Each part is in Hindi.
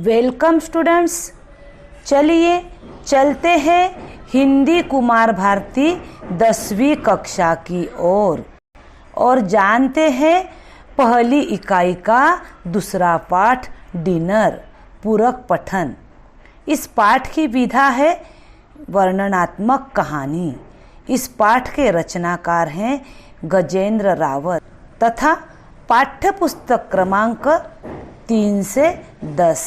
वेलकम स्टूडेंट्स, चलिए चलते हैं हिंदी कुमार भारती 10वीं कक्षा की ओर और जानते हैं पहली इकाई का दूसरा पाठ डिनर पूरक पठन। इस पाठ की विधा है वर्णनात्मक कहानी। इस पाठ के रचनाकार हैं गजेंद्र रावत तथा पाठ्य पुस्तक क्रमांक 3 से 10।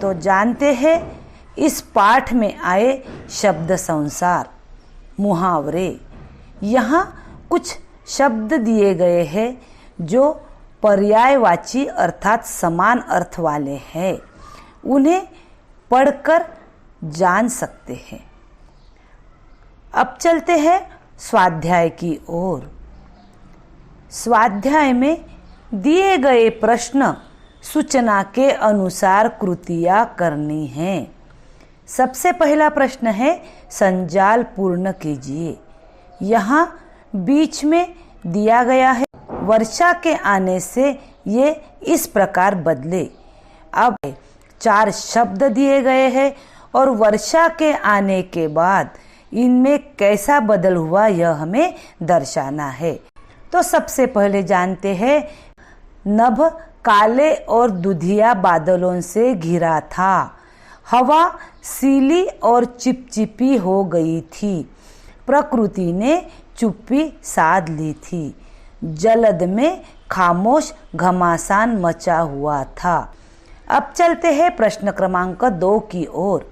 तो जानते हैं इस पाठ में आए शब्द संसार, मुहावरे। यहाँ कुछ शब्द दिए गए हैं जो पर्यायवाची अर्थात समान अर्थ वाले हैं। उन्हें पढ़कर जान सकते हैं। अब चलते हैं स्वाध्याय की ओर। स्वाध्याय में दिए गए प्रश्न सूचना के अनुसार कृतियाँ करनी हैं। सबसे पहला प्रश्न है संजाल पूर्ण कीजिए। यहाँ बीच में दिया गया है वर्षा के आने से ये इस प्रकार बदले। अब 4 शब्द दिए गए हैं और वर्षा के आने के बाद इनमें कैसा बदल हुआ यह हमें दर्शाना है। तो सबसे पहले जानते हैं नभ काले और दुधिया बादलों से घिरा था। हवा सीली और चिपचिपी हो गई थी। प्रकृति ने चुप्पी साध ली थी। जलद में खामोश घमासान मचा हुआ था। अब चलते हैं प्रश्न क्रमांक 2 की ओर।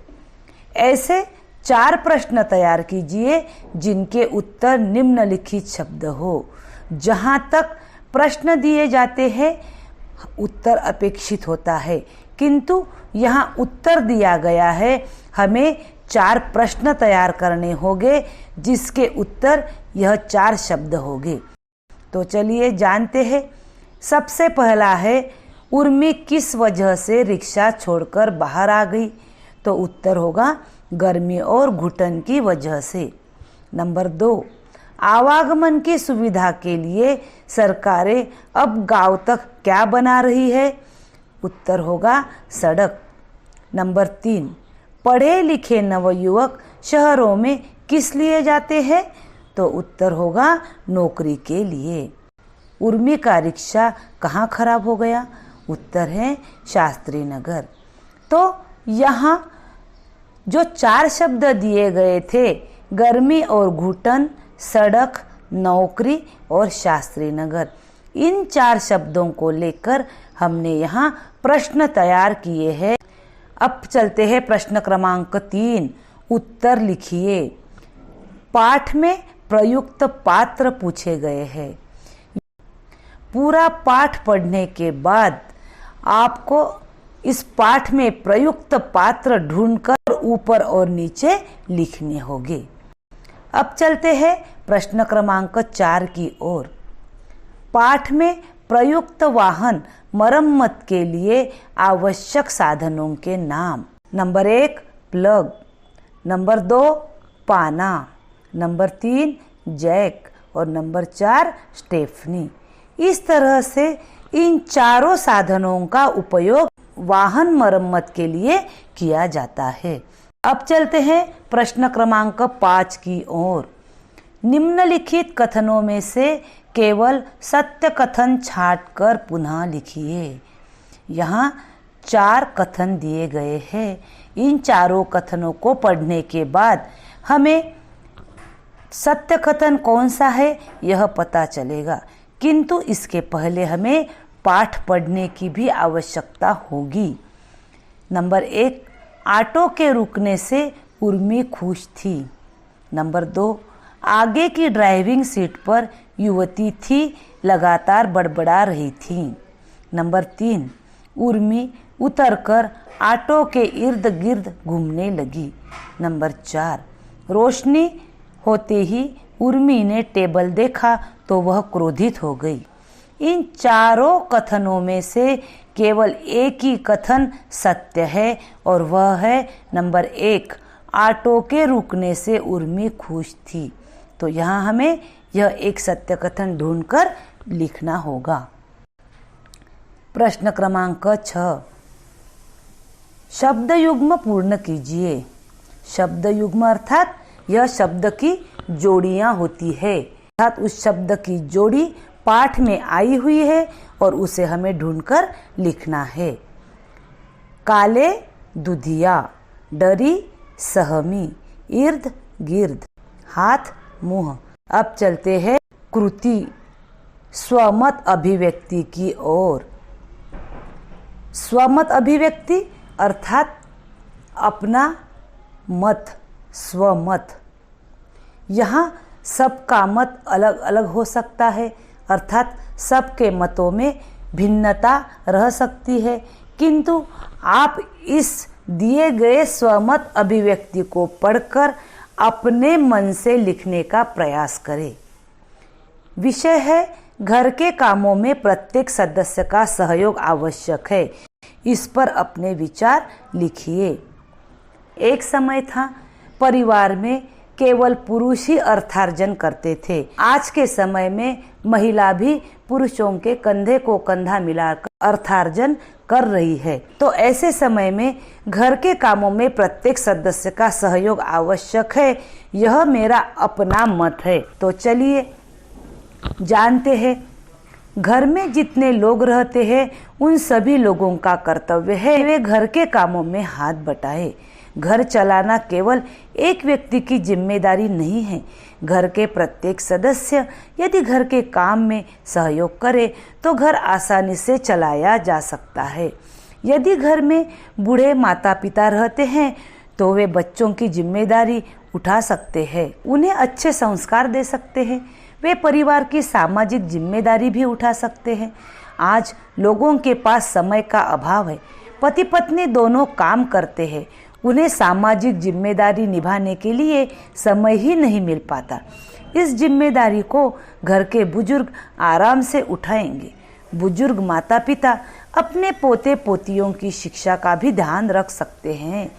ऐसे 4 प्रश्न तैयार कीजिए जिनके उत्तर निम्नलिखित शब्द हो। जहाँ तक प्रश्न दिए जाते हैं उत्तर अपेक्षित होता है, किंतु यहाँ उत्तर दिया गया है, हमें 4 प्रश्न तैयार करने होंगे जिसके उत्तर यह 4 शब्द होंगे। तो चलिए जानते हैं। सबसे पहला है उर्मी किस वजह से रिक्शा छोड़कर बाहर आ गई। तो उत्तर होगा गर्मी और घुटन की वजह से। नंबर 2, आवागमन की सुविधा के लिए सरकारें अब गांव तक क्या बना रही है। उत्तर होगा सड़क। नंबर 3, पढ़े लिखे नवयुवक शहरों में किस लिए जाते हैं। तो उत्तर होगा नौकरी के लिए। उर्मी का रिक्शा कहाँ खराब हो गया। उत्तर है शास्त्री नगर। तो यहाँ जो 4 शब्द दिए गए थे गर्मी और घुटन, सड़क, नौकरी और शास्त्री नगर, इन 4 शब्दों को लेकर हमने यहाँ प्रश्न तैयार किए हैं। अब चलते हैं प्रश्न क्रमांक 3। उत्तर लिखिए। पाठ में प्रयुक्त पात्र पूछे गए हैं। पूरा पाठ पढ़ने के बाद आपको इस पाठ में प्रयुक्त पात्र ढूंढकर ऊपर और नीचे लिखने होंगे। अब चलते हैं प्रश्न क्रमांक 4 की ओर। पाठ में प्रयुक्त वाहन मरम्मत के लिए आवश्यक साधनों के नाम। नंबर 1 प्लग, नंबर 2 पाना, नंबर 3 जैक और नंबर 4 स्टेफनी। इस तरह से इन चारों साधनों का उपयोग वाहन मरम्मत के लिए किया जाता है। अब चलते हैं प्रश्न क्रमांक 5 की ओर। निम्नलिखित कथनों में से केवल सत्य कथन छांटकर पुनः लिखिए। यहाँ 4 कथन दिए गए हैं। इन चारों कथनों को पढ़ने के बाद हमें सत्य कथन कौन सा है यह पता चलेगा, किंतु इसके पहले हमें पाठ पढ़ने की भी आवश्यकता होगी। नंबर 1, ऑटो के रुकने से उर्मी खुश थी। नंबर 2, आगे की ड्राइविंग सीट पर युवती थी, लगातार बड़बड़ा रही थी। नंबर 3, उर्मी उतरकर ऑटो के इर्द गिर्द घूमने लगी। नंबर 4, रोशनी होते ही उर्मी ने टेबल देखा तो वह क्रोधित हो गई। इन चारों कथनों में से केवल एक ही कथन सत्य है और वह है नंबर 1, ऑटो के रुकने से उर्मी खुश थी। तो यहाँ हमें यह एक सत्य कथन ढूंढकर लिखना होगा। प्रश्न क्रमांक 6, शब्द युग्म पूर्ण कीजिए। शब्द युग्म अर्थात यह शब्द की जोड़ियां होती है, अर्थात उस शब्द की जोड़ी पाठ में आई हुई है और उसे हमें ढूंढकर लिखना है। काले दुधिया, डरी सहमी, इर्द गिर्द, हाथ मुंह। अब चलते हैं कृति स्वमत अभिव्यक्ति की ओर। स्वमत अभिव्यक्ति अर्थात अपना मत, स्वमत। यहाँ सबका मत अलग अलग हो सकता है, अर्थात सबके मतों में भिन्नता रह सकती है, किंतु आप इस दिए गए स्वमत अभिव्यक्ति को पढ़कर अपने मन से लिखने का प्रयास करें। विषय है घर के कामों में प्रत्येक सदस्य का सहयोग आवश्यक है। इस पर अपने विचार लिखिए। एक समय था परिवार में केवल पुरुष ही अर्थार्जन करते थे। आज के समय में महिला भी पुरुषों के कंधे को कंधा मिलाकर अर्थार्जन कर रही है। तो ऐसे समय में घर के कामों में प्रत्येक सदस्य का सहयोग आवश्यक है, यह मेरा अपना मत है। तो चलिए जानते हैं, घर में जितने लोग रहते हैं उन सभी लोगों का कर्तव्य है वे घर के कामों में हाथ बटाएं। घर चलाना केवल एक व्यक्ति की जिम्मेदारी नहीं है। घर के प्रत्येक सदस्य यदि घर के काम में सहयोग करे तो घर आसानी से चलाया जा सकता है। यदि घर में बूढ़े माता पिता रहते हैं तो वे बच्चों की जिम्मेदारी उठा सकते हैं, उन्हें अच्छे संस्कार दे सकते हैं। वे परिवार की सामाजिक जिम्मेदारी भी उठा सकते हैं। आज लोगों के पास समय का अभाव है, पति पत्नी दोनों काम करते हैं, उन्हें सामाजिक जिम्मेदारी निभाने के लिए समय ही नहीं मिल पाता। इस जिम्मेदारी को घर के बुजुर्ग आराम से उठाएंगे। बुजुर्ग माता पिता अपने पोते पोतियों की शिक्षा का भी ध्यान रख सकते हैं।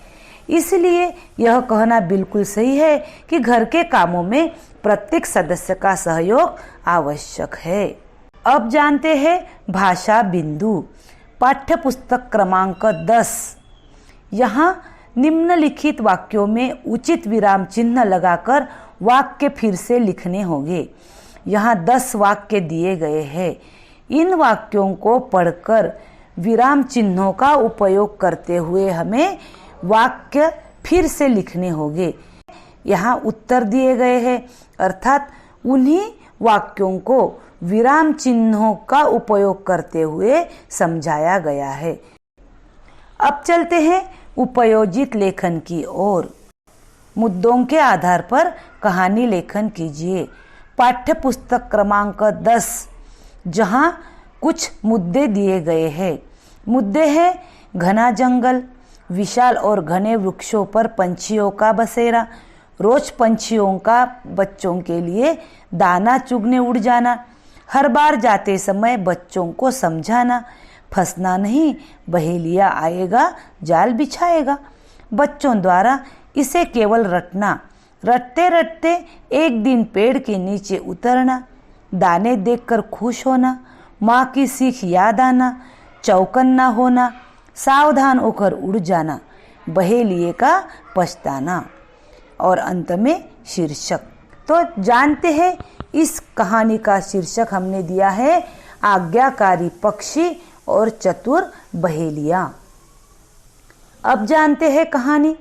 इसलिए यह कहना बिल्कुल सही है कि घर के कामों में प्रत्येक सदस्य का सहयोग आवश्यक है। अब जानते हैं भाषा बिंदु। पाठ्य पुस्तक क्रमांक 10। यहाँ निम्नलिखित वाक्यों में उचित विराम चिन्ह लगाकर वाक्य फिर से लिखने होंगे। यहाँ 10 वाक्य दिए गए हैं। इन वाक्यों को पढ़कर विराम चिन्हों का उपयोग करते हुए हमें वाक्य फिर से लिखने होंगे। यहाँ उत्तर दिए गए हैं, अर्थात उन्हीं वाक्यों को विराम चिन्हों का उपयोग करते हुए समझाया गया है। अब चलते हैं उपयोजित लेखन की ओर। मुद्दों के आधार पर कहानी लेखन कीजिए। पाठ्य पुस्तक क्रमांक 10, जहाँ कुछ मुद्दे दिए गए हैं। मुद्दे हैं घना जंगल, विशाल और घने वृक्षों पर पंछियों का बसेरा, रोज पंछियों का बच्चों के लिए दाना चुगने उड़ जाना, हर बार जाते समय बच्चों को समझाना, फंसना नहीं बहेलिया आएगा जाल बिछाएगा, बच्चों द्वारा इसे केवल रटना, रटते रटते एक दिन पेड़ के नीचे उतरना, दाने देखकर खुश होना, माँ की सीख याद आना, चौकन्ना होना, सावधान होकर उड़ जाना, बहेलिए का पछताना और अंत में शीर्षक। तो जानते हैं इस कहानी का शीर्षक हमने दिया है आज्ञाकारी पक्षी और चतुर बहेलियां। अब जानते हैं कहानी।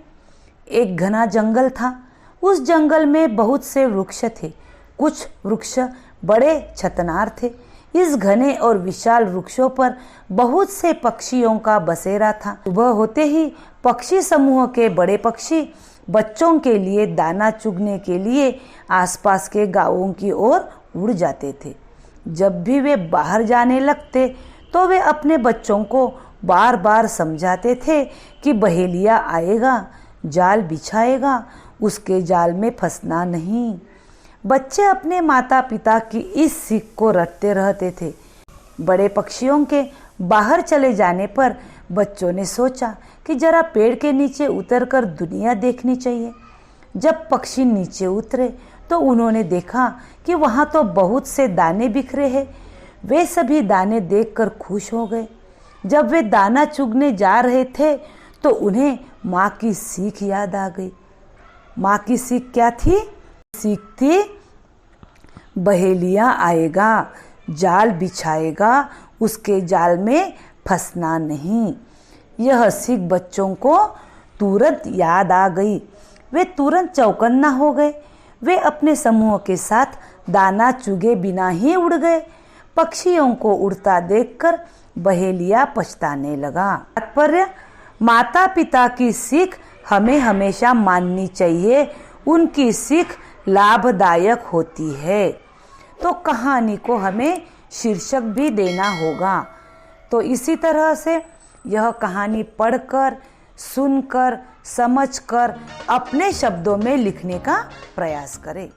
एक घना जंगल था। उस जंगल में बहुत से वृक्ष थे। कुछ वृक्ष बड़े छतनार थे। इस घने और विशाल वृक्षों पर बहुत से पक्षियों का बसेरा था। सुबह होते ही पक्षी समूह के बड़े पक्षी बच्चों के लिए दाना चुगने के लिए आसपास के गांवों की ओर उड़ जाते थे। जब भी वे बाहर जाने लगते तो वे अपने बच्चों को बार बार समझाते थे कि बहेलिया आएगा, जाल बिछाएगा, उसके जाल में फंसना नहीं। बच्चे अपने माता पिता की इस सीख को रटते रहते थे। बड़े पक्षियों के बाहर चले जाने पर बच्चों ने सोचा कि जरा पेड़ के नीचे उतरकर दुनिया देखनी चाहिए। जब पक्षी नीचे उतरे तो उन्होंने देखा कि वहाँ तो बहुत से दाने बिखरे हैं। वे सभी दाने देखकर खुश हो गए। जब वे दाना चुगने जा रहे थे तो उन्हें माँ की सीख याद आ गई। माँ की सीख क्या थी? सीख थी, बहेलिया आएगा, जाल बिछाएगा, उसके जाल में फंसना नहीं। यह सीख बच्चों को तुरंत याद आ गई। वे तुरंत चौकन्ना हो गए। वे अपने समूह के साथ दाना चुगे बिना ही उड़ गए। पक्षियों को उड़ता देखकर बहेलिया पछताने लगा। तात्पर्य, माता पिता की सीख हमें हमेशा माननी चाहिए। उनकी सीख लाभदायक होती है। तो कहानी को हमें शीर्षक भी देना होगा। तो इसी तरह से यह कहानी पढ़कर, सुनकर, समझकर अपने शब्दों में लिखने का प्रयास करें।